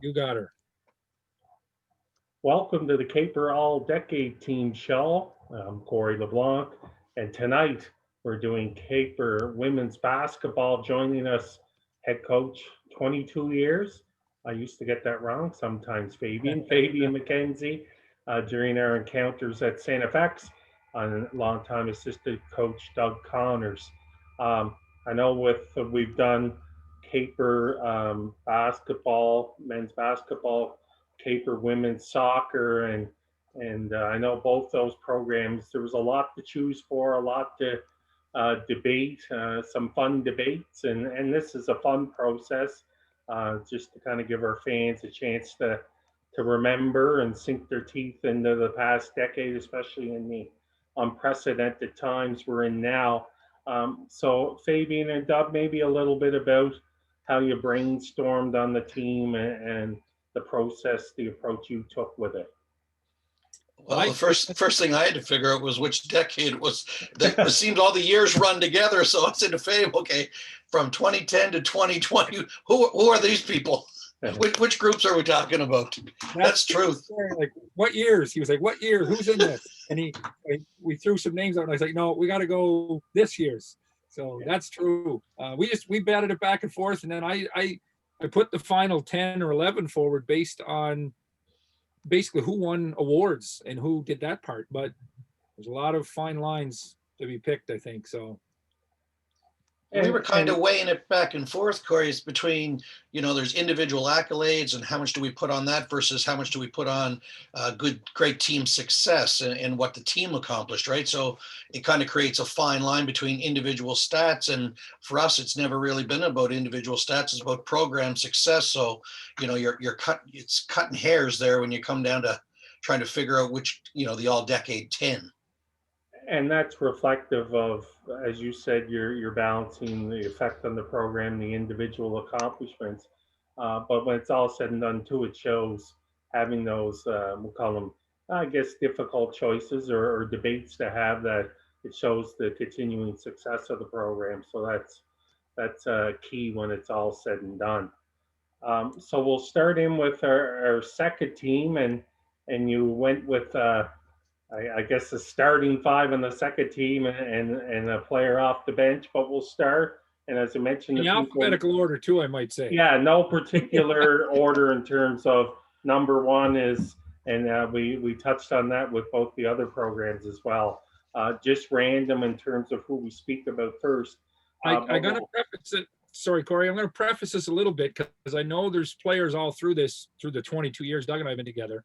You got her. Welcome to the Caper All Decade Team Show. I'm Corey LeBlanc, and tonight we're doing Caper women's basketball. Joining us, head coach, 22 years. I used to get that wrong sometimes, Fabian McKenzie, during our encounters at St. FX, and longtime assistant coach Doug Connors. I know we've done Caper basketball, men's basketball, Caper women's soccer, and I know both those programs. There was a lot to choose for, a lot to debate, some fun debates, and this is a fun process, just to kind of give our fans a chance to remember and sink their teeth into the past decade, especially in the unprecedented times we're in now. So Fabian and Dub, maybe a little bit about how you brainstormed on the team and the process, the approach you took with it. Well, the first thing I had to figure out was which decade it was. It seemed all the years run together, so I said to Fabe, okay, from 2010 to 2020, who are these people? Which groups are we talking about? That's truth. Like, what years? He was like, what year? Who's in this? And we threw some names out, and I was like, no, we got to go this year's. So that's true. We batted it back and forth, and then I put the final 10 or 11 forward based on basically who won awards and who did that part. But there's a lot of fine lines to be picked, I think. So we were kind of weighing it back and forth, Corey, between, there's individual accolades and how much do we put on that versus how much do we put on great team success and what the team accomplished, right? So it kind of creates a fine line between individual stats. And for us, it's never really been about individual stats. It's about program success. So, it's cutting hairs there when you come down to trying to figure out which, the all decade 10. And that's reflective of, as you said, you're balancing the effect on the program, the individual accomplishments. But when it's all said and done, too, it shows having those, we'll call them, I guess, difficult choices or debates to have, that it shows the continuing success of the program. So that's key when it's all said and done. So we'll start in with our second team, and you went with I guess the starting five on the second team and a player off the bench, but we'll start. And as I mentioned, in alphabetical order too, I might say. Yeah, no particular order in terms of number one is, and we touched on that with both the other programs as well. Just random in terms of who we speak about first. I got to preface it. Sorry, Corey, I'm going to preface this a little bit because I know there's players all through the 22 years Doug and I have been together.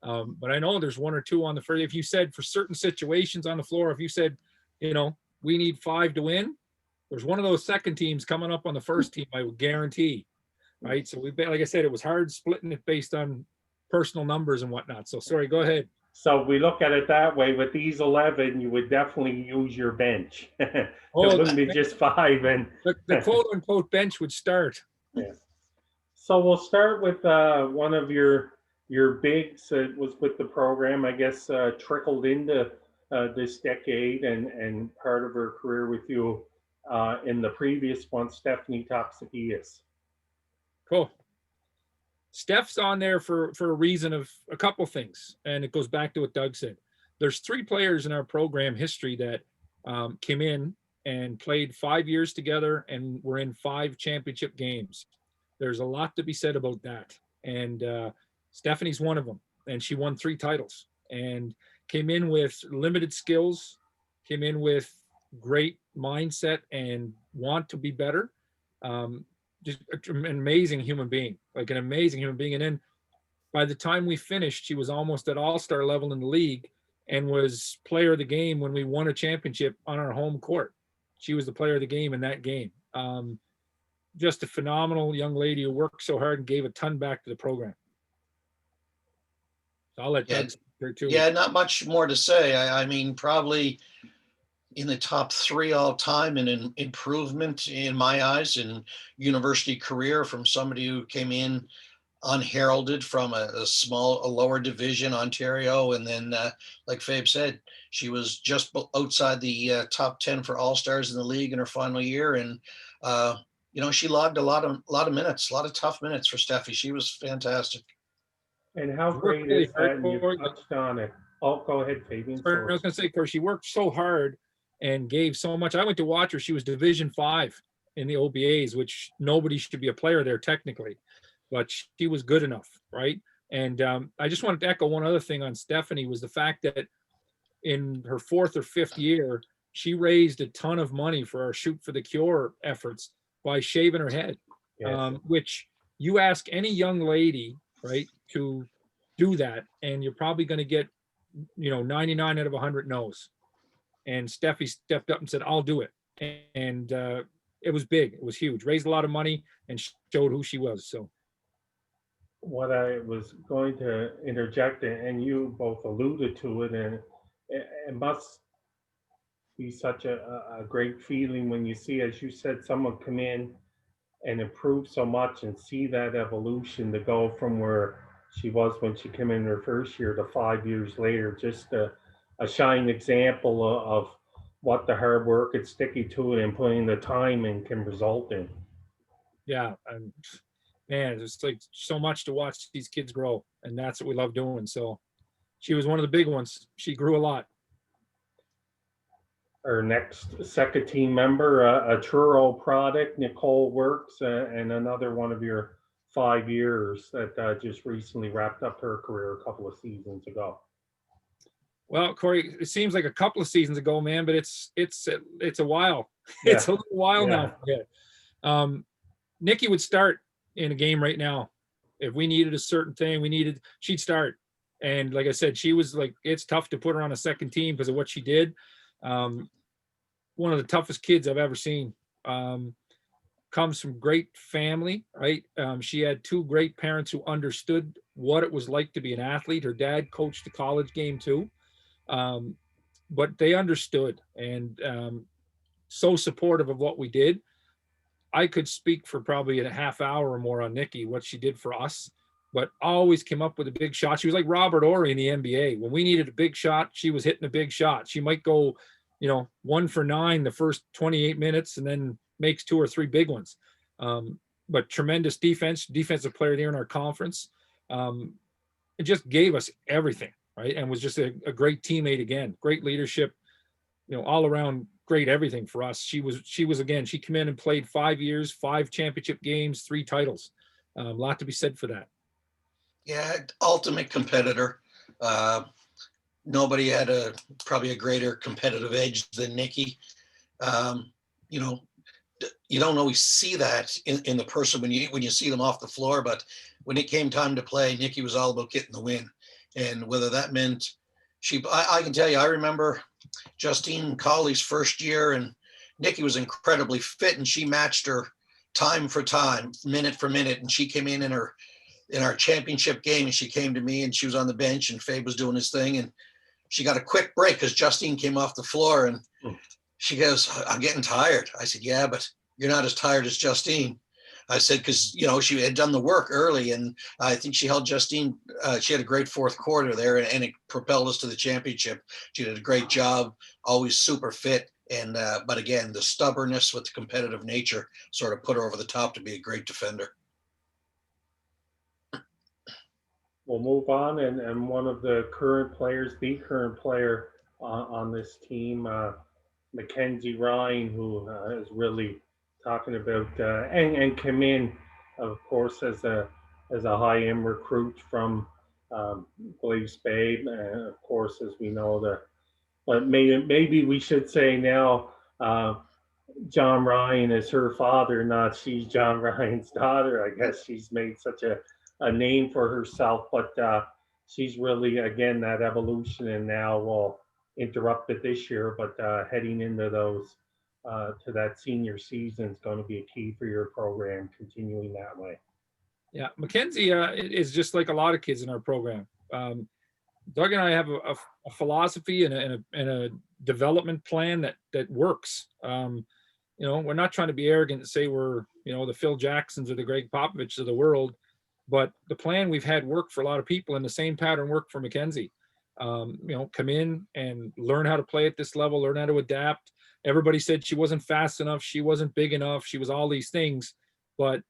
But I know there's one or two on the first. If you said for certain situations on the floor, if you said, we need 5 to win, there's one of those second teams coming up on the first team, I would guarantee. Right. So like I said, it was hard splitting it based on personal numbers and whatnot. So sorry, go ahead. So we look at it that way. With these 11, you would definitely use your bench. It wouldn't be just 5. And the quote unquote bench would start. Yeah. So we'll start with one of your bigs that was with the program, I guess, trickled into this decade and part of her career with you in the previous one, Stephanie Topsikias. Cool. Steph's on there for a reason of a couple things, and it goes back to what Doug said. There's 3 players in our program history that came in and played 5 years together and were in 5 championship games. There's a lot to be said about that. And Stephanie's one of them, and she won 3 titles and came in with limited skills, came in with great mindset and want to be better. Just an amazing human being, And then by the time we finished, she was almost at all-star level in the league and was player of the game when we won a championship on our home court. She was the player of the game in that game. Just a phenomenal young lady who worked so hard and gave a ton back to the program. So I'll let Doug speak here too. Yeah, not much more to say. I mean, probably in the top 3 all time in an improvement in my eyes in university career from somebody who came in unheralded from a lower division, Ontario. And then, like Fabe said, she was just outside the top 10 for All-Stars in the league in her final year. And she logged a lot of minutes, a lot of tough minutes for Steffi. She was fantastic. And how She worked great really is that? hard And you for. touched on it. Oh, go ahead, Fabian. I Sorry. was going to say, of course, she worked so hard and gave so much. I went to watch her. She was Division 5 in the OBAs, which nobody should be a player there technically, but she was good enough, right? And I just wanted to echo one other thing on Stephanie was the fact that in her 4th or 5th year, she raised a ton of money for our Shoot for the Cure efforts by shaving her head, Yes. which you ask any young lady, right, to do that, and you're probably going to get 99 out of 100 no's. And Steffi stepped up and said, I'll do it. And it was big. It was huge. Raised a lot of money and showed who she was. So What I was going to interject, and you both alluded to it, and it must be such a great feeling when you see, as you said, someone come in and improve so much and see that evolution to go from where she was when she came in her first year to 5 years later. Just a shining example of what the hard work and sticking to it and putting the time in can result in. yeah, and man, it's like so much to watch these kids grow, and that's what we love doing. So she was one of the big ones. She grew a lot. Our next second team member, a Truro product, Nicole Works, and another one of your 5 years that just recently wrapped up her career a couple of seasons ago. Well, Corey, it seems like a couple of seasons ago, man, but it's a while. Yeah. It's a little while Yeah. now. Nikki would start in a game right now. If we needed a certain thing, she'd start. And like I said, she was like, it's tough to put her on a second team because of what she did. One of the toughest kids I've ever seen. Comes from great family, right? She had 2 great parents who understood what it was like to be an athlete. Her dad coached the college game too. But they understood and so supportive of what we did. I could speak for probably a half hour or more on Nikki, what she did for us, but always came up with a big shot. She was like Robert Ory in the NBA. When we needed a big shot, she was hitting a big shot. She might go, 1 for 9 the first 28 minutes and then makes 2 or 3 big ones. But tremendous defensive player there in our conference. It just gave us everything, right? And was just a great teammate again, great leadership, all around great everything for us. She was again, she came in and played 5 years, 5 championship games, 3 titles. A lot to be said for that. Yeah, ultimate competitor. Nobody had probably a greater competitive edge than Nikki. You don't always see that in the person when you see them off the floor, but when it came time to play, Nikki was all about getting the win. And whether that meant I can tell you, I remember Justine Colley's first year, and Nikki was incredibly fit, and she matched her time for time, minute for minute. And she came in our championship game, and she came to me, and she was on the bench, and Fabe was doing his thing, and she got a quick break because Justine came off the floor, and she goes, "I'm getting tired." I said, "Yeah, but you're not as tired as Justine." I said, because, she had done the work early, and I think she held Justine. She had a great fourth quarter there, and it propelled us to the championship. She did a great job, always super fit. And but again, the stubbornness with the competitive nature sort of put her over the top to be a great defender. We'll move on, and one of the current players, the current player on this team, Mackenzie Ryan, who is really talking about and came in, of course, as a high-end recruit from Blaze Bay, of course, as we know but maybe we should say now, John Ryan is her father, not she's John Ryan's daughter. I guess she's made such a name for herself, but she's really, again, that evolution, and now will interrupt it this year, but heading into those to that senior season is going to be a key for your program, continuing that way. Yeah, Mackenzie is just like a lot of kids in our program. Doug and I have a philosophy and a development plan that works. We're not trying to be arrogant and say we're, the Phil Jacksons or the Greg Popovichs of the world, but the plan we've had work for a lot of people, and the same pattern worked for Mackenzie. Come in and learn how to play at this level, learn how to adapt, everybody said she wasn't fast enough, she wasn't big enough, she was all these things, but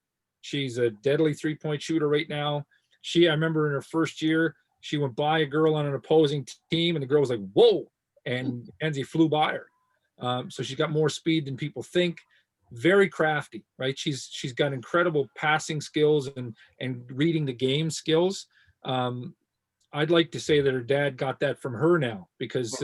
she's a deadly 3-point shooter right now. I remember in her first year, she went by a girl on an opposing team, and the girl was like, "Whoa!" and Mackenzie flew by her. So she's got more speed than people think. Very crafty, right? She's got incredible passing skills and reading the game skills. I'd like to say that her dad got that from her now, because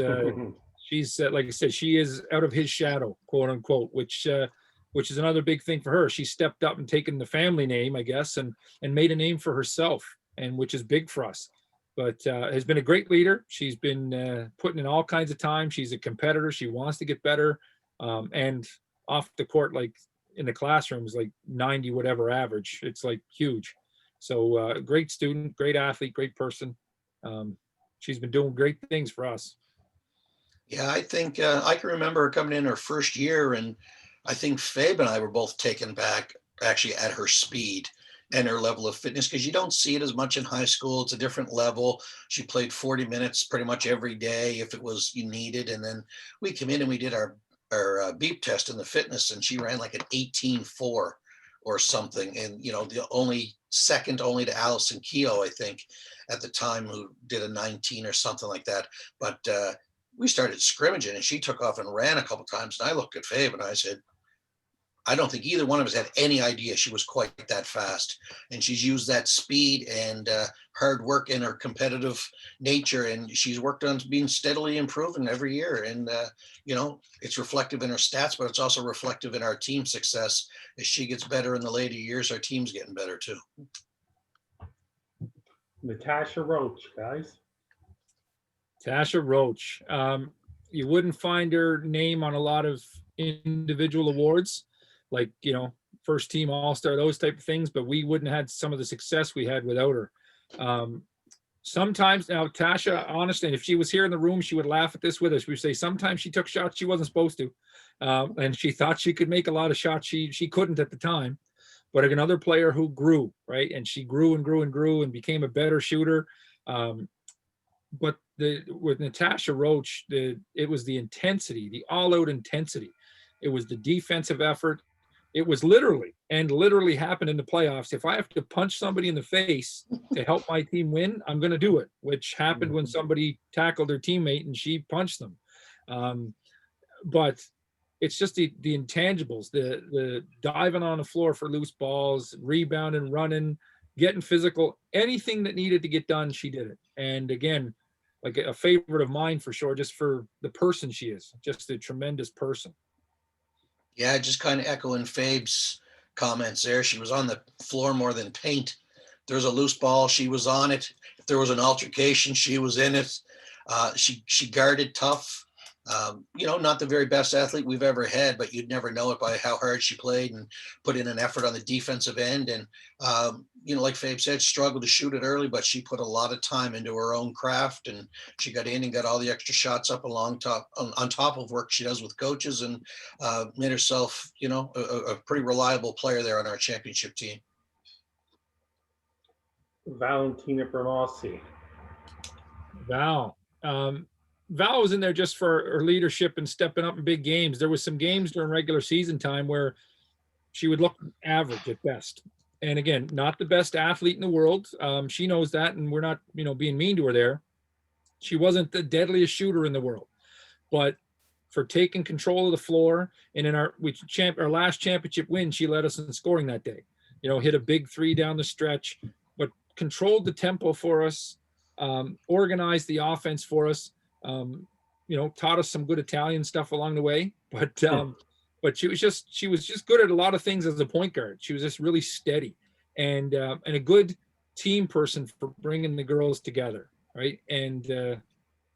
she's like I said, she is out of his shadow, quote unquote, which is another big thing for her. She stepped up and taken the family name, I guess, and made a name for herself, and which is big for us. But has been a great leader. She's been putting in all kinds of time. She's a competitor. She wants to get better, and off the court, like in the classroom, is like 90 whatever average. It's like huge. So great student, great athlete, great person. She's been doing great things for us. Yeah, I think I can remember her coming in her first year, and I think Fabe and I were both taken back actually at her speed and her level of fitness, because you don't see it as much in high school. It's a different level. She played 40 minutes pretty much every day if it was you needed. And then we came in and we did our beep test in the fitness, and she ran like an 18.4 or something. And, you know, the only second only to Allison Keogh, I think, at the time, who did a 19 or something like that. But we started scrimmaging, and she took off and ran a couple times. And I looked at Fabe and I said, I don't think either one of us had any idea she was quite that fast. And she's used that speed and hard work in her competitive nature. And she's worked on being steadily improving every year. And, you know, it's reflective in her stats, but it's also reflective in our team success. As she gets better in the later years, our team's getting better too. Natasha Roach, guys. Tasha Roach. You wouldn't find her name on a lot of individual awards, like, you know, first team all-star, those type of things, but we wouldn't have had some of the success we had without her. Sometimes now, Tasha, honestly, if she was here in the room, she would laugh at this with us. We say sometimes she took shots she wasn't supposed to, and she thought she could make a lot of shots she couldn't at the time. But another player who grew, right, and she grew and grew and grew and became a better shooter. But with Natasha Roach, it was the intensity, the all-out intensity. It was the defensive effort. It was literally happened in the playoffs. If I have to punch somebody in the face to help my team win, I'm going to do it, which happened when somebody tackled their teammate and she punched them. But it's just the intangibles, the diving on the floor for loose balls, rebounding, running, getting physical, anything that needed to get done, she did it. And again, like a favorite of mine for sure, just for the person she is, just a tremendous person. Yeah, just kind of echoing Fabe's comments there. She was on the floor more than paint. There's a loose ball, she was on it. If there was an altercation, she was in it. She guarded tough. You know, not the very best athlete we've ever had, but you'd never know it by how hard she played and put in an effort on the defensive end. And, you know, like Fabe said, struggled to shoot it early, but she put a lot of time into her own craft, and she got in and got all the extra shots up on top of work she does with coaches, and made herself, you know, a pretty reliable player there on our championship team. Valentina Bramossi. Val. Val was in there just for her leadership and stepping up in big games. There was some games during regular season time where she would look average at best. And again, not the best athlete in the world. She knows that, and we're not, you know, being mean to her there. She wasn't the deadliest shooter in the world, but for taking control of the floor, and in our last championship win, she led us in scoring that day. You know, hit a big three down the stretch, but controlled the tempo for us, organized the offense for us. You know, taught us some good Italian stuff along the way, but she was just good at a lot of things as a point guard. She was just really steady and a good team person for bringing the girls together, right? And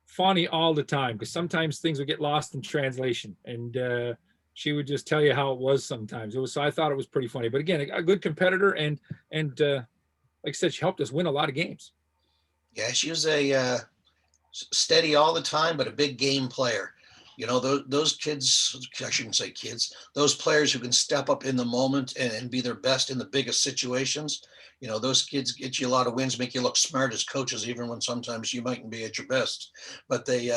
funny all the time, because sometimes things would get lost in translation, and she would just tell you how it was sometimes. So I thought it was pretty funny. But again, a good competitor, and like I said, she helped us win a lot of games. Yeah, she was a steady all the time, but a big game player. You know, those kids, I shouldn't say kids, those players who can step up in the moment and be their best in the biggest situations. You know, those kids get you a lot of wins, make you look smart as coaches, even when sometimes you mightn't be at your best. But they,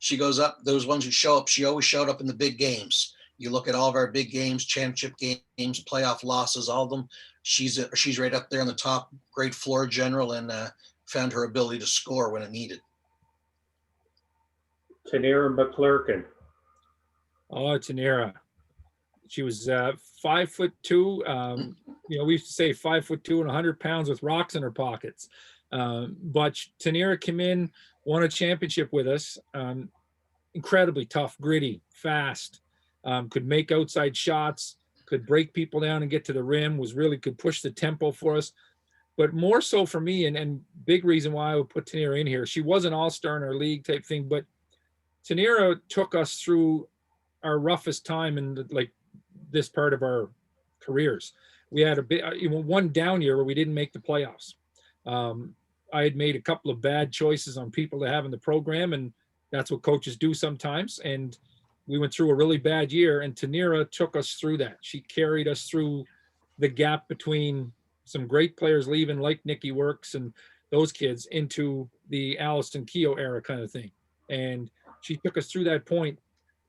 she goes up, those ones who show up, she always showed up in the big games. You look at all of our big games, championship games, playoff losses, all of them. She's right up there on the top, great floor general, and found her ability to score when it needed. Tanira McClurkin. Oh, Tanira. She was 5'2". We used to say 5'2" and 100 pounds with rocks in her pockets. But Tanira came in, won a championship with us. Incredibly tough, gritty, fast, could make outside shots, could break people down and get to the rim, could push the tempo for us. But more so for me, and big reason why I would put Tanira in here, she was an all-star in our league type thing, but Tanira took us through our roughest time in this part of our careers. We had one down year where we didn't make the playoffs. I had made a couple of bad choices on people to have in the program, and that's what coaches do sometimes. And we went through a really bad year, and Tanira took us through that. She carried us through the gap between some great players leaving, like Nikki Works and those kids, into the Allison Keogh era kind of thing. And she took us through that point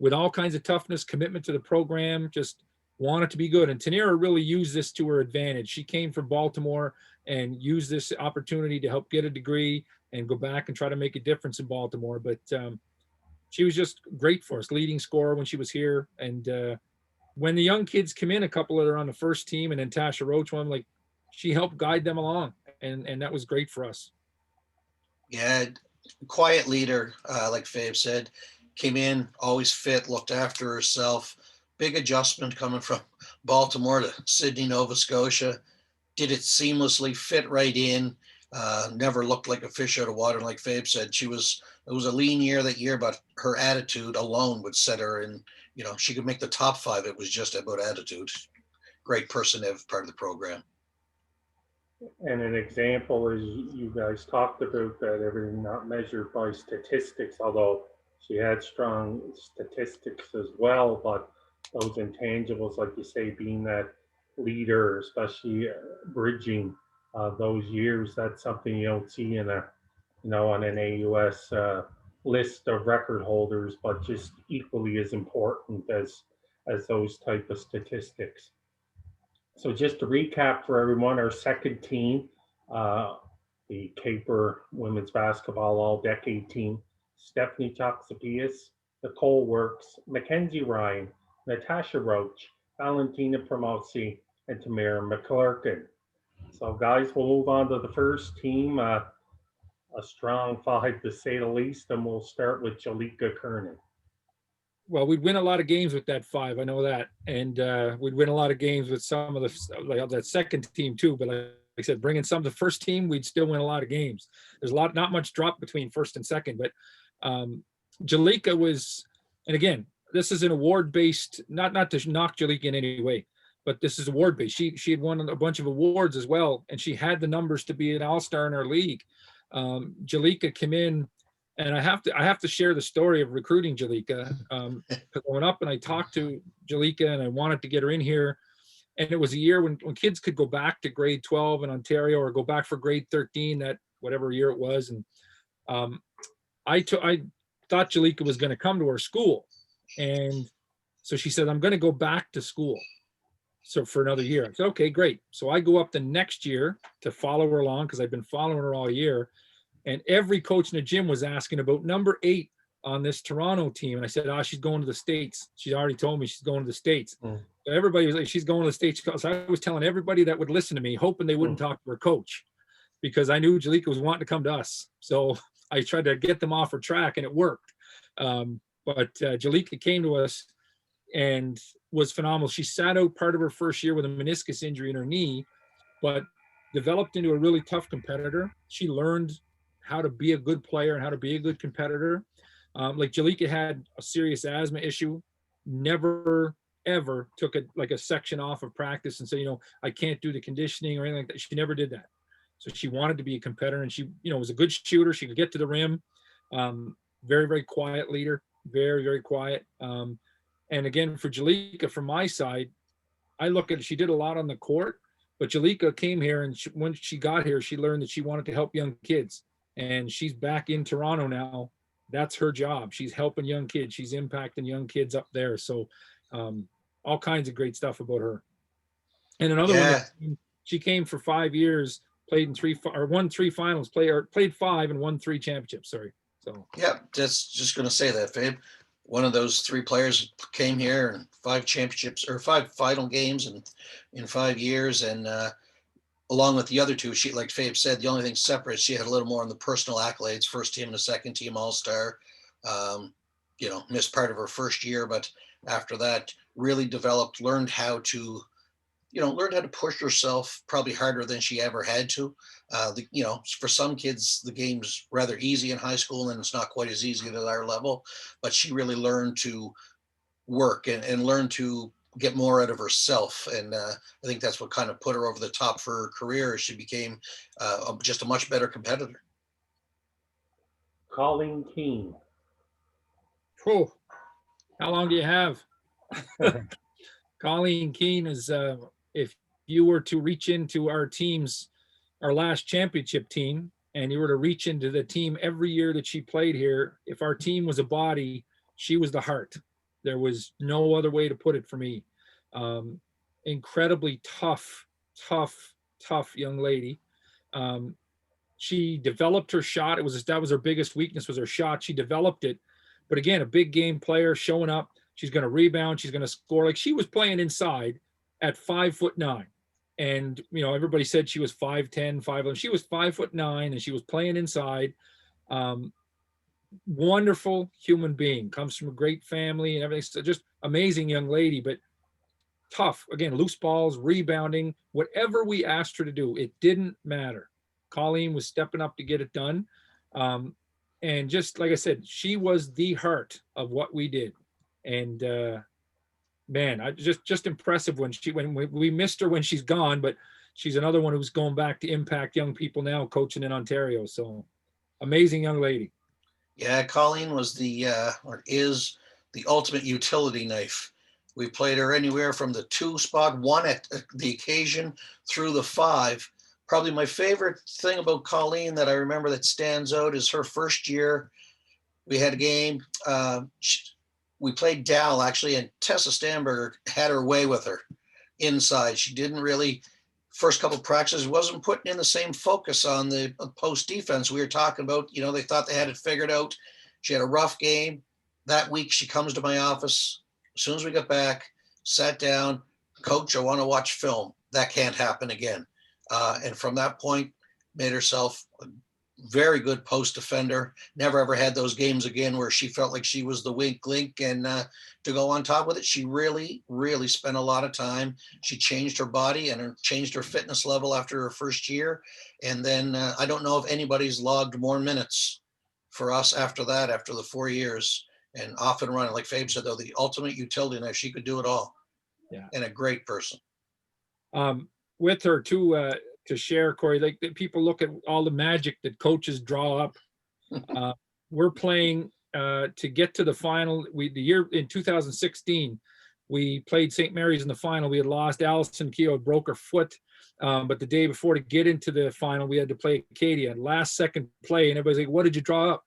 with all kinds of toughness, commitment to the program, just wanted to be good. And Tanira really used this to her advantage. She came from Baltimore and used this opportunity to help get a degree and go back and try to make a difference in Baltimore. But she was just great for us, leading scorer when she was here. And when the young kids come in, a couple that are on the first team, and then Tasha Roach, one, she helped guide them along. And that was great for us. Yeah, quiet leader, like Fabe said, came in, always fit, looked after herself. Big adjustment coming from Baltimore to Sydney, Nova Scotia. Did it seamlessly, fit right in. Never looked like a fish out of water. Like Fabe said, it was a lean year that year, but her attitude alone would set her in. She could make the top 5. It was just about attitude. Great person to have part of the program. And an example is you guys talked about that everything not measured by statistics, although she had strong statistics as well, but those intangibles, like you say, being that leader, especially bridging those years, that's something you don't see in on an AUS list of record holders, but just equally as important as those type of statistics. So just to recap for everyone, our second team, the Caper women's basketball all-decade team: Stephanie Choxapias, Nicole Works, Mackenzie Ryan, Natasha Roach, Valentina Promosi, and Tamara McClurkin. So guys, we'll move on to the first team, a strong 5 to say the least, and we'll start with Jalika Kernan. Well, we'd win a lot of games with that 5. I know that. And we'd win a lot of games with some of that second team too. But like I said, bringing some to the first team, we'd still win a lot of games. There's not much drop between first and second. But Jalika was, and again, this is an award-based, not to knock Jalika in any way, but this is award-based. She had won a bunch of awards as well, and she had the numbers to be an all-star in our league. Jalika came in, and I have to share the story of recruiting Jalika, because I went up and I talked to Jalika and I wanted to get her in here. And it was a year when kids could go back to grade 12 in Ontario or go back for grade 13, that whatever year it was. And I thought Jalika was going to come to our school. And so she said, I'm going to go back to school. So for another year. I said, okay, great. So I go up the next year to follow her along, because I've been following her all year. And every coach in the gym was asking about number 8 on this Toronto team. And I said, she's going to the States. She already told me she's going to the States. So everybody was like, she's going to the States. So I was telling everybody that would listen to me, hoping they wouldn't talk to her coach, because I knew Jalika was wanting to come to us. So I tried to get them off her track, and it worked. But Jalika came to us and was phenomenal. She sat out part of her first year with a meniscus injury in her knee, but developed into a really tough competitor. She learned how to be a good player and how to be a good competitor. Like Jalika had a serious asthma issue, never ever took a section off of practice and said, I can't do the conditioning or anything like that. She never did that. So she wanted to be a competitor, and she, was a good shooter. She could get to the rim. Very, very quiet leader, very, very quiet. And again, for Jalika, from my side, I look at it, she did a lot on the court, but Jalika came here, and when she got here, she learned that she wanted to help young kids. And she's back in Toronto now, that's her job. She's helping young kids. She's impacting young kids up there. So all kinds of great stuff about her. And another one, Yeah. she came for 5 years, played in won 3 finals, played 5 and won 3 championships. Sorry. So Yeah, just going to say that, Fabe. One of those 3 players came here and 5 championships or 5 final games in 5 years, and along with the other 2, she, like Fabe said, the only thing separate, she had a little more on the personal accolades, first team and a second team All-Star. Missed part of her first year, but after that, really developed, learned how to push herself probably harder than she ever had to. For some kids, the game's rather easy in high school and it's not quite as easy at our level, but she really learned to work and learn to get more out of herself. And I think that's what kind of put her over the top for her career. She became just a much better competitor. Colleen Keene. oh, how long do you have? Colleen Keene is, if you were to reach into our last championship team, and you were to reach into the team every year that she played here, if our team was a body, she was the heart. There was no other way to put it for me. Incredibly tough young lady. She developed her shot. That was her biggest weakness, was her shot. She developed it. But again, a big game player showing up. She's going to rebound. She's going to score. Like, she was playing inside at 5'9". And, everybody said she was 5'10", 5'11". She was 5'9", and she was playing inside. Wonderful human being, comes from a great family and everything. So just amazing young lady, but tough. Again, loose balls, rebounding, whatever we asked her to do, it didn't matter. Colleen was stepping up to get it done. And just like I said, she was the heart of what we did. And man, I just impressive when we missed her when she's gone, but she's another one who's going back to impact young people now, coaching in Ontario. So amazing young lady. Yeah, Colleen was is the ultimate utility knife. We played her anywhere from the 2 spot, 1 at the occasion, through the 5. Probably my favorite thing about Colleen that I remember that stands out is her first year. We had a game. We played Dal, actually, and Tessa Stamberger had her way with her inside. She didn't really, first couple of practices, wasn't putting in the same focus on the post defense we were talking about. They thought they had it figured out. She had a rough game. That week, she comes to my office. As soon as we got back, sat down, Coach, I want to watch film. That can't happen again. And from that point, made herself a very good post defender. Never ever had those games again where she felt like she was the weak link. And to go on top with it, she really, really spent a lot of time. She changed her body and changed her fitness level after her first year. And then I don't know if anybody's logged more minutes for us after that, after the 4 years. And off and running, like Fabe said, though, the ultimate utility knife. She could do it all. Yeah. And a great person. With her too, to share, Corey, like, people look at all the magic that coaches draw up. We're playing to get to the final. The year in 2016, we played St. Mary's in the final. We had lost. Allison Keogh broke her foot. But the day before, to get into the final, we had to play Acadia. Last second play, and everybody's like, "What did you draw up?"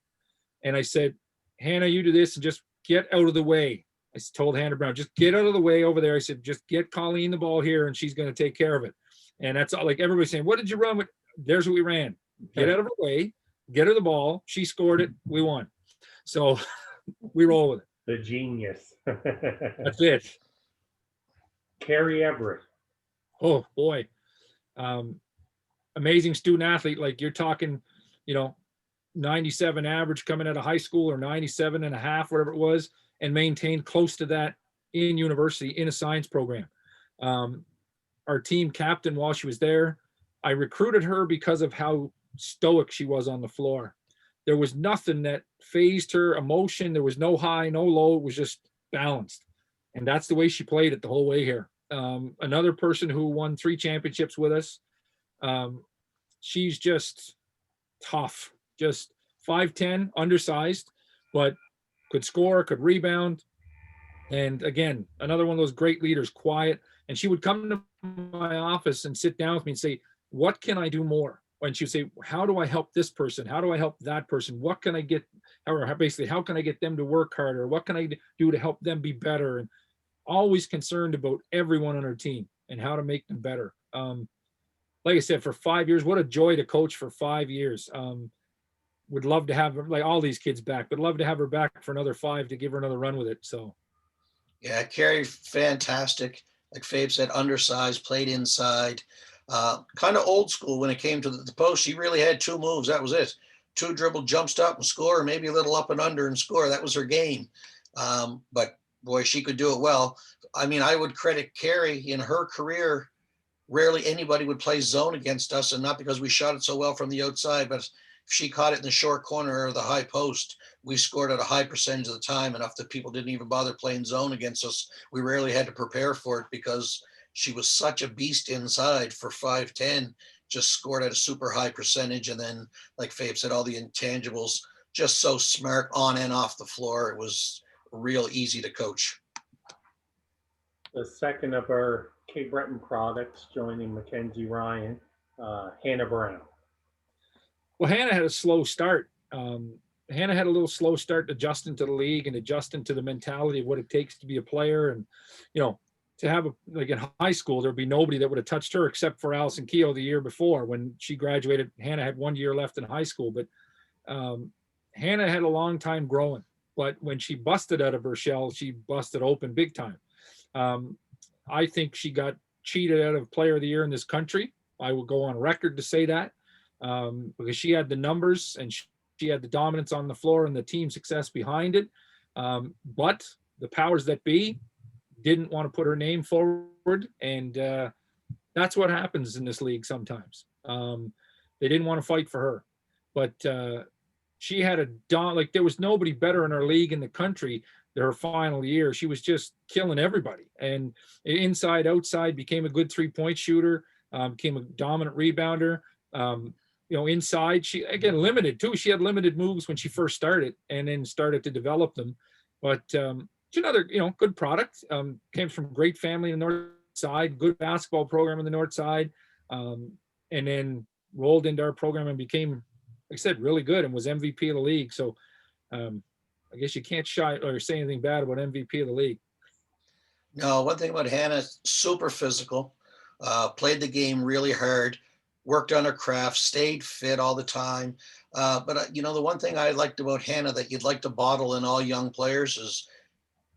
And I said, "Hannah, you do this and just get out of the way." I told Hannah Brown, "Just get out of the way over there." I said, "Just get Colleen the ball here, and she's going to take care of it." And that's all. Like, everybody's saying, "What did you run with?" There's what we ran. Get out of her way, get her the ball. She scored it. We won. So we roll with it. The genius. That's it. Carrie Everett. Oh boy. Amazing student athlete. Like, you're talking, 97 average coming out of high school, or 97 and a half, whatever it was, and maintained close to that in university in a science program. Our team captain while she was there. I recruited her because of how stoic she was on the floor. There was nothing that phased her emotion. There was no high, no low. It was just balanced. And that's the way she played it the whole way here. Another person who won 3 championships with us. She's just tough, just 5'10", undersized, but could score, could rebound. And again, another one of those great leaders, quiet. And she would come to my office and sit down with me and say, "What can I do more?" And she would say, "How do I help this person? How do I help that person? What can I get?" basically, how can I get them to work harder? What can I do to help them be better? And always concerned about everyone on our team and how to make them better. Like I said, for 5 years, what a joy to coach for 5 years. Would love to have like all these kids back, but love to have her back for another 5 to give her another run with it. So Yeah, Carrie, fantastic. Like Fabe said, undersized, played inside. Kind of old school when it came to the post. She really had two moves. That was it. Two dribble, jump stop and score, or maybe a little up and under and score. That was her game. But boy, she could do it well. I mean, I would credit Carrie in her career. Rarely anybody would play zone against us, and not because we shot it so well from the outside, but if she caught it in the short corner or the high post, we scored at a high percentage of the time, enough that people didn't even bother playing zone against us. We rarely had to prepare for it because she was such a beast inside for 5'10", just scored at a super high percentage. And then, like Fabe said, all the intangibles, just so smart on and off the floor. It was real easy to coach. The second of our K Breton products, joining Mackenzie Ryan, Hannah Brown. well, Hannah had a slow start. Hannah had a little slow start adjusting to the league and adjusting to the mentality of what it takes to be a player. And, to have like in high school, there'd be nobody that would have touched her except for Allison Keogh the year before when she graduated. Hannah had 1 year left in high school, but Hannah had a long time growing. But when she busted out of her shell, she busted open big time. I think she got cheated out of Player of the Year in this country. I will go on record to say that because she had the numbers and she had the dominance on the floor and the team success behind it. But the powers that be didn't want to put her name forward. And that's what happens in this league sometimes. They didn't want to fight for her. But she had like there was nobody better in our league in the country her final year. She was just killing everybody. And inside, outside, became a good 3-point shooter, became a dominant rebounder. Inside, she, again, limited too. She had limited moves when she first started and then started to develop them. But she's another, good product. Came from great family in the North Side, good basketball program in the North Side. And then rolled into our program and became, like I said, really good and was MVP of the league. So I guess you can't shy or say anything bad about MVP of the league. No, one thing about Hannah, super physical, played the game really hard, worked on her craft, stayed fit all the time. But the one thing I liked about Hannah that you'd like to bottle in all young players is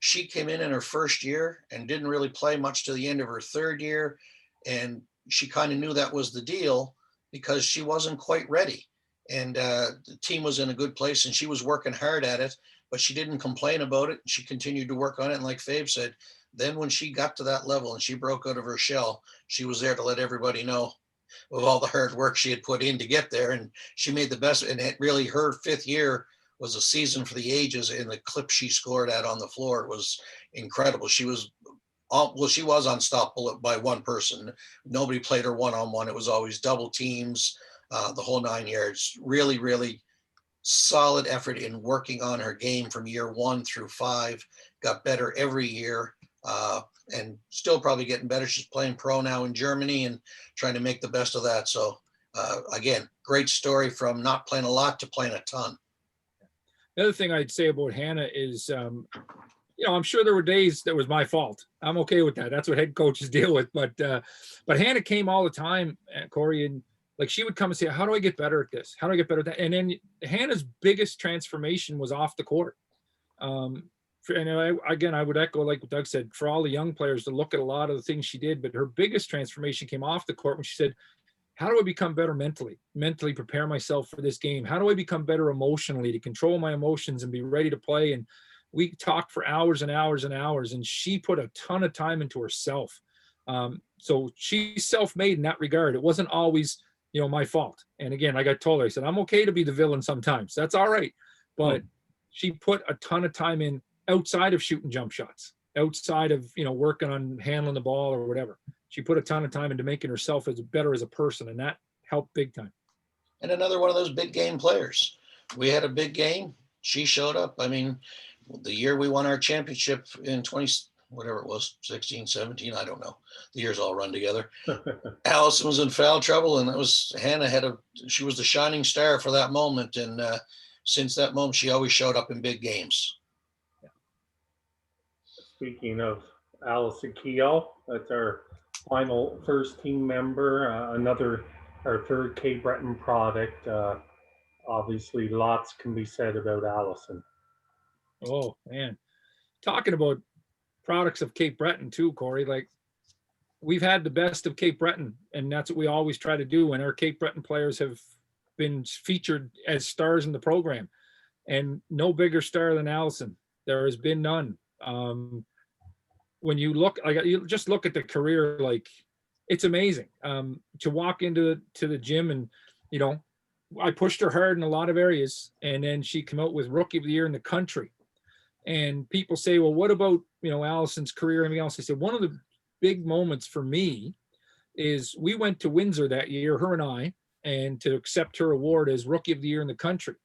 she came in her first year and didn't really play much to the end of her third year. And she kind of knew that was the deal because she wasn't quite ready. And the team was in a good place and she was working hard at it, but she didn't complain about it. She continued to work on it. And like Fabe said, then when she got to that level and she broke out of her shell, she was there to let everybody know of all the hard work she had put in to get there. And she made the best. And it really, her fifth year was a season for the ages, and the clip she scored at on the floor was incredible. She was unstoppable by one person. Nobody played her one-on-one. It was always double teams, the whole 9 yards. Really, really solid effort in working on her game from year 1 through 5. Got better every year, and still probably getting better. She's playing pro now in Germany and trying to make the best of that. So again, great story from not playing a lot to playing a ton. The other thing I'd say about Hannah is, I'm sure there were days that was my fault. I'm okay with that. That's what head coaches deal with. But Hannah came all the time, Corey, and like she would come and say, "How do I get better at this? How do I get better at that?" And then Hannah's biggest transformation was off the court. And I would echo like what Doug said, for all the young players to look at a lot of the things she did, but her biggest transformation came off the court when she said, "How do I become better mentally prepare myself for this game? How do I become better emotionally to control my emotions and be ready to play?" And we talked for hours and hours and hours, and she put a ton of time into herself. So she's self-made in that regard. It wasn't always, my fault. And again, like I told her, I said, I'm okay to be the villain sometimes. That's all right. But she put a ton of time in outside of shooting jump shots, outside of, working on handling the ball or whatever. She put a ton of time into making herself as better as a person, and that helped big time. And another one of those big game players. We had a big game. She showed up. I mean, the year we won our championship in 16, 17, I don't know. The years all run together. Allison was in foul trouble, and that was Hannah she was the shining star for that moment. And since that moment, she always showed up in big games. Speaking of Allison Keogh, that's our final first team member, our third Cape Breton product. Obviously, lots can be said about Allison. Oh man, talking about products of Cape Breton too, Corey. Like we've had the best of Cape Breton, and that's what we always try to do. And our Cape Breton players have been featured as stars in the program, and no bigger star than Allison. There has been none. When you look, like you just look at the career, like it's amazing. To walk into the gym and you know, I pushed her hard in a lot of areas, and then she came out with Rookie of the Year in the country. And people say, well, what about Allison's career and everything else? I said one of the big moments for me is we went to Windsor that year, her and I, and to accept her award as Rookie of the Year in the country.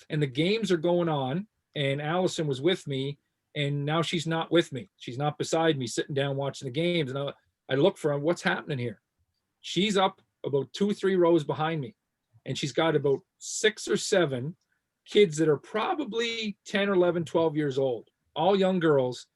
And the games are going on, and Allison was with me, and now she's not with me. She's not beside me, sitting down watching the games. And I look for her, what's happening here? She's up about 2-3 rows behind me, and she's got about 6 or 7 kids that are probably 10 or 11, 12 years old, all young girls.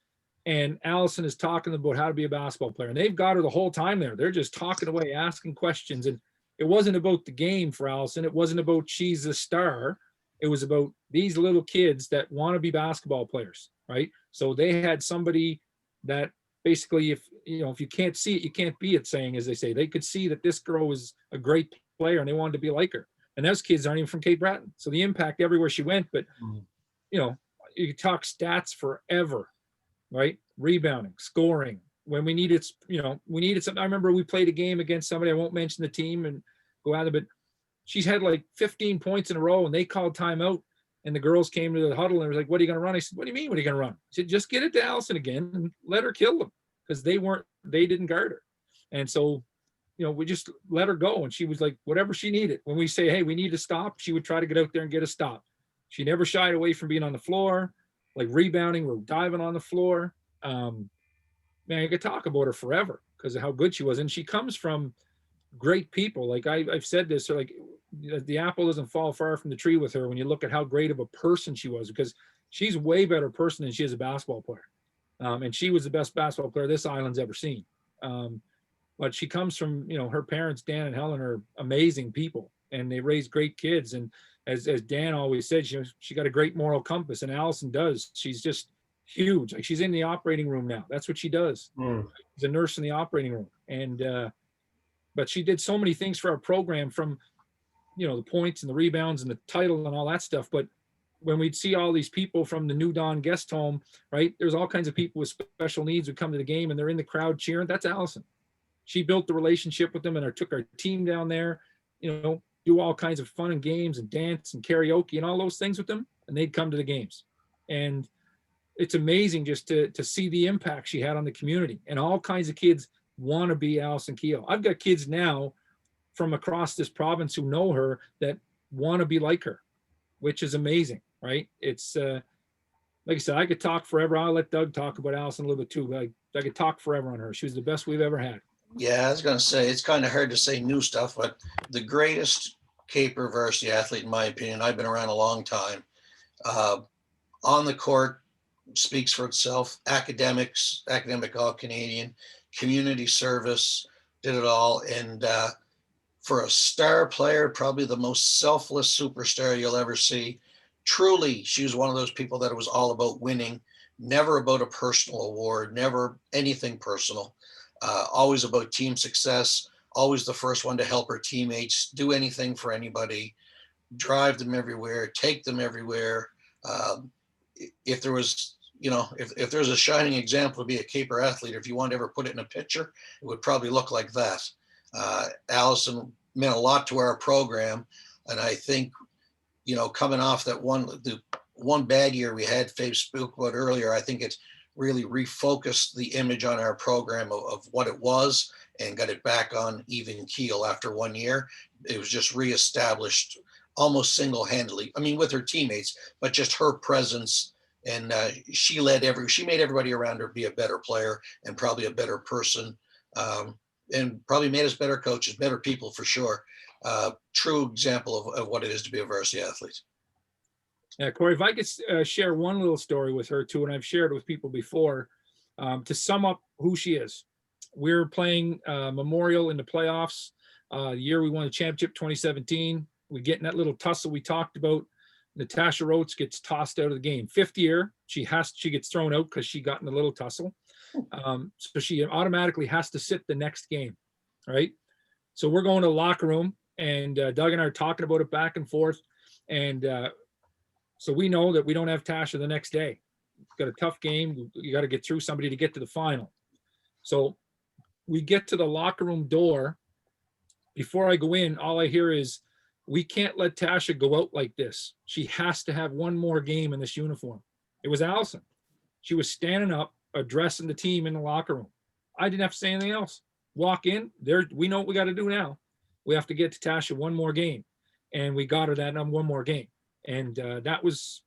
And Allison is talking about how to be a basketball player. And they've got her the whole time there. They're just talking away, asking questions. And it wasn't about the game for Allison. It wasn't about she's a star. It was about these little kids that want to be basketball players, right? So they had somebody that basically, if you can't see it, you can't be it, saying, as they say, they could see that this girl was a great player and they wanted to be like her. And those kids aren't even from Cape Breton. So the impact everywhere she went, but you could talk stats forever, right? Rebounding, scoring. When we needed something. I remember we played a game against somebody, I won't mention the team and go at it, but she's had like 15 points in a row and they called timeout and the girls came to the huddle and was like, what are you going to run? I said, what do you mean, what are you going to run? I said, just get it to Allison again and let her kill them, because they didn't guard her. And so, we just let her go. And she was like, whatever she needed. When we say, hey, we need to stop, she would try to get out there and get a stop. She never shied away from being on the floor, like rebounding or diving on the floor. Man, you could talk about her forever because of how good she was. And she comes from great people. Like I've said this, so like the apple doesn't fall far from the tree with her when you look at how great of a person she was, because she's a way better person than she is a basketball player. And she was the best basketball player this island's ever seen. But she comes from, her parents, Dan and Helen, are amazing people, and they raised great kids. And as Dan always said, she got a great moral compass, and Allison does. She's just huge. Like she's in the operating room now. That's what she does. She's a nurse in the operating room. And, but she did so many things for our program, from, the points and the rebounds and the title and all that stuff. But when we'd see all these people from the New Dawn guest home, right, there's all kinds of people with special needs who come to the game and they're in the crowd cheering. That's Allison. She built the relationship with them and took our team down there, do all kinds of fun and games and dance and karaoke and all those things with them. And they'd come to the games. And it's amazing just to see the impact she had on the community. And all kinds of kids want to be Allison Keogh. I've got kids now from across this province who know her that want to be like her, which is amazing, right? It's like I said, I could talk forever. I'll let Doug talk about Allison a little bit too. I could talk forever on her. She was the best we've ever had. Yeah, I was going to say, it's kind of hard to say new stuff, but the greatest Caper varsity athlete, in my opinion, I've been around a long time. On the court, speaks for itself. Academic All-Canadian, community service, did it all. And for a star player, probably the most selfless superstar you'll ever see. Truly, she was one of those people that it was all about winning, never about a personal award, never anything personal. Always about team success, always the first one to help her teammates, do anything for anybody, drive them everywhere, take them everywhere. If there was, if there's a shining example to be a Caper athlete, if you want to ever put it in a picture, it would probably look like that. Allison meant a lot to our program. And I think, coming off the one bad year we had, Fabe spoke about earlier, I think it's really refocused the image on our program of what it was and got it back on even keel after 1 year. It was just reestablished almost single-handedly. I mean, with her teammates, but just her presence. And she made everybody around her be a better player and probably a better person, and probably made us better coaches, better people for sure. True example of what it is to be a varsity athlete. Yeah, Corey, if I could share one little story with her too, and I've shared with people before, to sum up who she is. We're playing Memorial in the playoffs. The year we won the championship, 2017. We get in that little tussle we talked about. Natasha Rhodes gets tossed out of the game. Fifth year, she gets thrown out because she got in a little tussle. So she automatically has to sit the next game, right? So we're going to the locker room, and Doug and I are talking about it back and forth. And so we know that we don't have Tasha the next day. Got a tough game. You got to get through somebody to get to the final. So we get to the locker room door. Before I go in, all I hear is, we can't let Tasha go out like this. She has to have one more game in this uniform. It was Allison. She was standing up, addressing the team in the locker room. I didn't have to say anything else. Walk in there. We know what we got to do now. We have to get to Tasha one more game. And we got her that one more game. And that was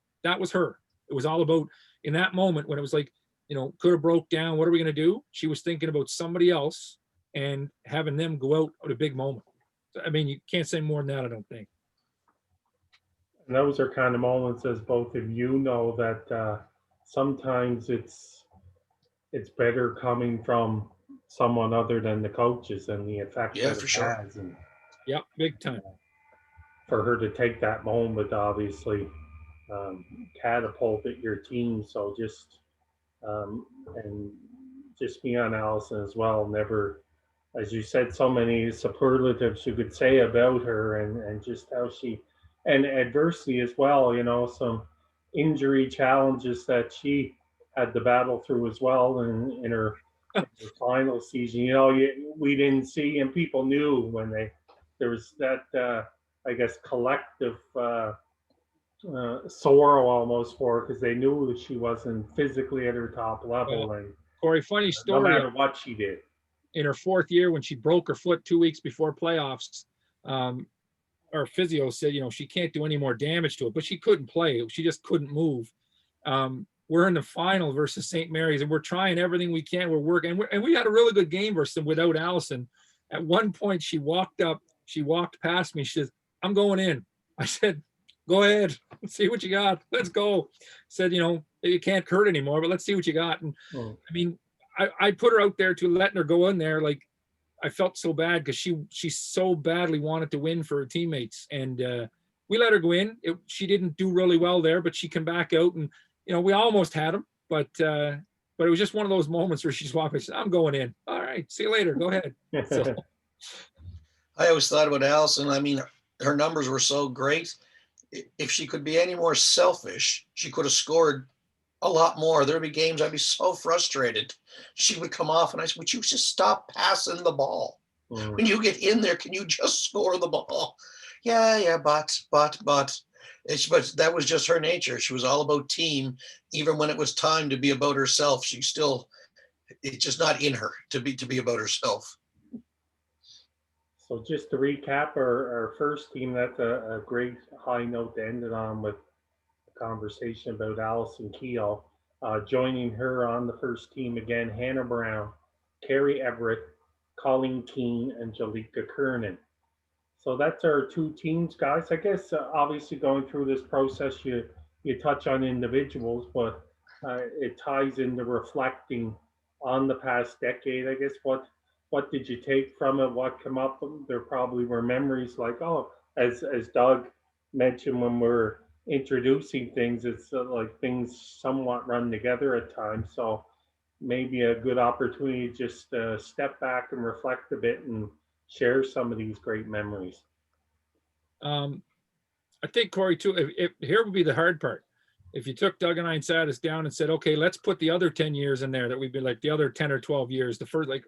her. It was all about, in that moment when it was like, could have broke down. What are we going to do? She was thinking about somebody else and having them go out at a big moment. I mean, you can't say more than that, I don't think. And those are kind of moments, as both of you know, that sometimes it's better coming from someone other than the coaches and the effect Yeah, that for it sure. has. And Yep, big time. for her to take that moment, obviously, catapulted your team. So just and just me on Allison as well. Never, as you said, so many superlatives you could say about her, and just how she, and adversity as well. Some injury challenges that she had to battle through as well, in her final season. We didn't see, and people knew when there was that I guess collective sorrow almost for her, because they knew that she wasn't physically at her top level, Well, and Corey, funny no story. matter what she did. In her fourth year, when she broke her foot 2 weeks before playoffs, our physio said, she can't do any more damage to it, but she couldn't play. She just couldn't move. We're in the final versus St. Mary's, and we're trying everything we can. We're working, and we had a really good game versus them without Allison. At one point, she walked past me. She says, "I'm going in." I said, "Go ahead, see what you got. Let's go." Said, "It can't hurt anymore, but let's see what you got." And I mean, I put her out there to letting her go in there. Like, I felt so bad because she so badly wanted to win for her teammates, and we let her go in. She didn't do really well there, but she came back out, and we almost had him, but it was just one of those moments where she's walking. She said, "I'm going in." All right, see you later. Go ahead. So, I always thought about Allison. I mean, her numbers were so great. If she could be any more selfish, she could have scored a lot more. There'd be games I'd be so frustrated. She would come off, and I said, "Would you just stop passing the ball? When you get in there, can you just score the ball?" Yeah, but that was just her nature. She was all about team. Even when it was time to be about herself, it's just not in her to be about herself. So just to recap, our first team, that's a great high note to end it on, with a conversation about Allison Keel. Joining her on the first team again, Hannah Brown, Carrie Everett, Colleen Keene, and Jalika Kernan. So that's our two teams, guys. I guess obviously going through this process, you touch on individuals, but it ties into reflecting on the past decade. I guess what did you take from it? What came up? There probably were memories like, as Doug mentioned when we're introducing things, it's like things somewhat run together at times. So maybe a good opportunity to just step back and reflect a bit and share some of these great memories. I think, Corey, too, if here would be the hard part. If you took Doug and I and sat us down and said, "Okay, let's put the other 10 years in there that we've been, like the other 10 or 12 years, the first, like,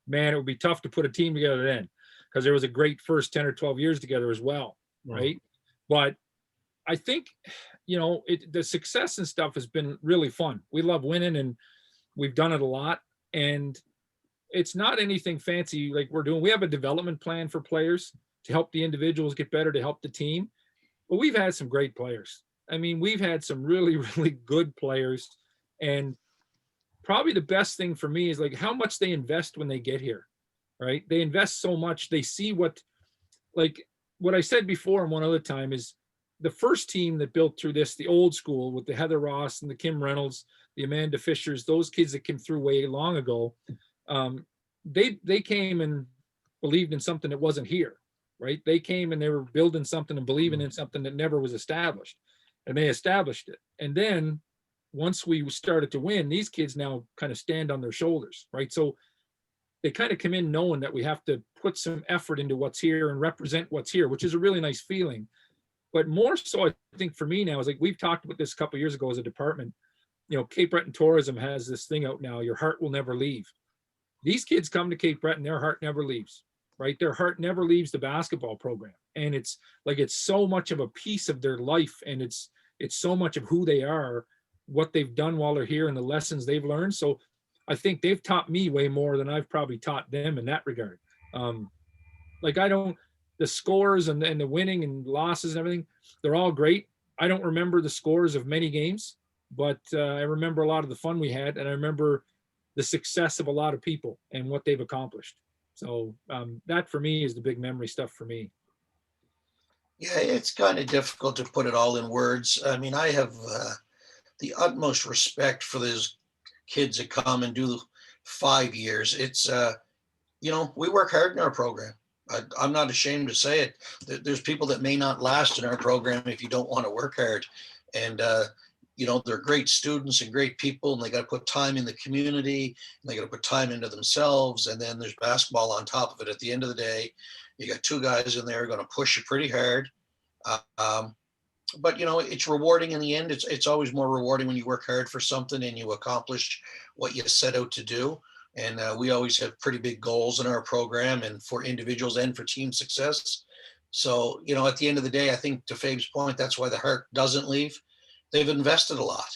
man, it would be tough to put a team together then, because there was a great first 10 or 12 years together as well, right? But I think, the success and stuff has been really fun. We love winning, and we've done it a lot. And it's not anything fancy like we're doing. We have a development plan for players to help the individuals get better, to help the team. But we've had some great players. I mean, we've had some really, really good players. And probably the best thing for me is like how much they invest when they get here, right? They invest so much. They see what I said before, and one other time is, the first team that built through this, the old school with the Heather Ross and the Kim Reynolds, the Amanda Fishers, those kids that came through way long ago, they came and believed in something that wasn't here, right? They came and they were building something and believing in something that never was established, and they established it. And then once we started to win, these kids now kind of stand on their shoulders, right? So they kind of come in knowing that we have to put some effort into what's here and represent what's here, which is a really nice feeling. But more so, I think for me now is like, we've talked about this a couple of years ago as a department. You know, Cape Breton Tourism has this thing out now, your heart will never leave. These kids come to Cape Breton, their heart never leaves, right? Their heart never leaves the basketball program. And it's like, it's so much of a piece of their life. And it's so much of who they are, what they've done while they're here and the lessons they've learned. So I think they've taught me way more than I've probably taught them in that regard. Like the scores and the winning and losses and everything, they're all great. I don't remember the scores of many games, but I remember a lot of the fun we had. And I remember the success of a lot of people and what they've accomplished. So that for me is the big memory stuff for me. Yeah, it's kind of difficult to put it all in words. I mean, I have the utmost respect for those kids that come and do 5 years. It's, we work hard in our program. I'm not ashamed to say it. There's people that may not last in our program if you don't want to work hard. And, they're great students and great people, and they got to put time in the community, and they got to put time into themselves. And then there's basketball on top of it. At the end of the day, you got two guys in there going to push you pretty hard. But it's rewarding in the end. It's always more rewarding when you work hard for something and you accomplish what you set out to do. And we always have pretty big goals in our program, and for individuals and for team success. So, at the end of the day, I think to Fabe's point, that's why the heart doesn't leave. They've invested a lot.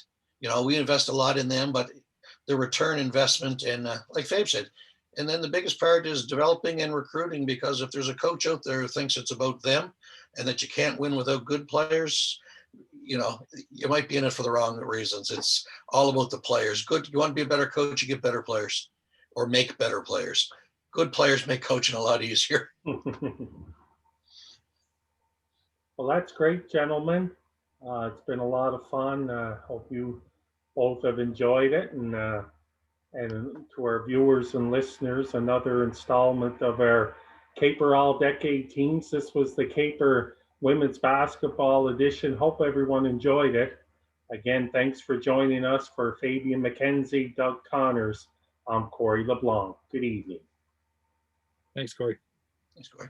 We invest a lot in them, but the return investment, and like Fabe said, and then the biggest part is developing and recruiting, because if there's a coach out there who thinks it's about them and that you can't win without good players, you might be in it for the wrong reasons. It's all about the players. Good. You want to be a better coach, you get better players, or make better players. Good players make coaching a lot easier. Well, that's great, gentlemen. It's been a lot of fun. Hope you both have enjoyed it. And to our viewers and listeners, another installment of our Caper All Decade Teams. This was the Caper Women's Basketball Edition. Hope everyone enjoyed it. Again, thanks for joining us. For Fabian McKenzie, Doug Connors, I'm Corey LeBlanc. Good evening. Thanks, Corey. Thanks, Corey.